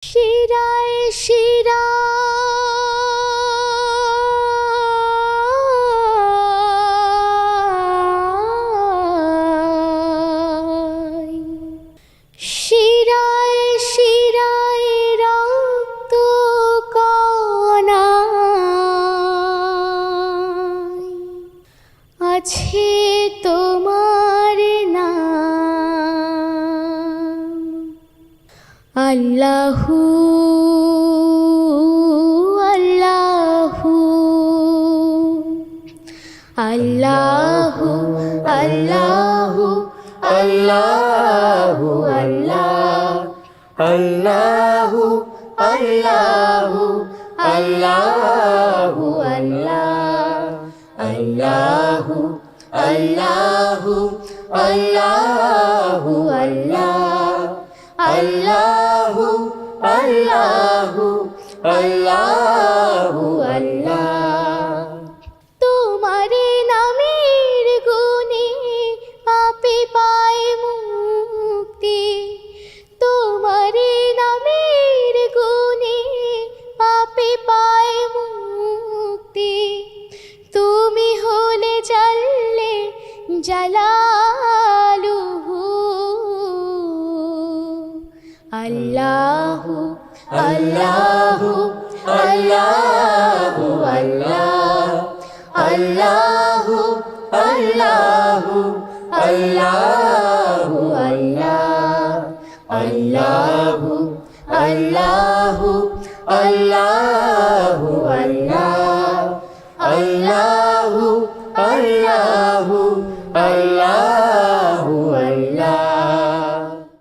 শিরায় শিরা শিরায় শিরায় রক্ত কণায় আছে তোমার নাম আল্লাহু আল্লাহু আল্লাহু আল্লাহু আল্লাহু আল্লাহু আল্লাহু আল্লাহু আল্লাহু আল্লাহু আল্লাহু আল্লাহু আল্লাহু আল্লাহু আল্লাহ তোমারে নামের গুণে পাপী পায় মুক্তি তোমারে নামের গুণে পাপী পায় মুক্তি তুমি হলে জাল্লে জালালুহু আল্লাহু আল্লাহু আল্লাহু আল্লাহু আল্লাহু আল্লাহু আল্লাহু আল্লাহু আল্লাহু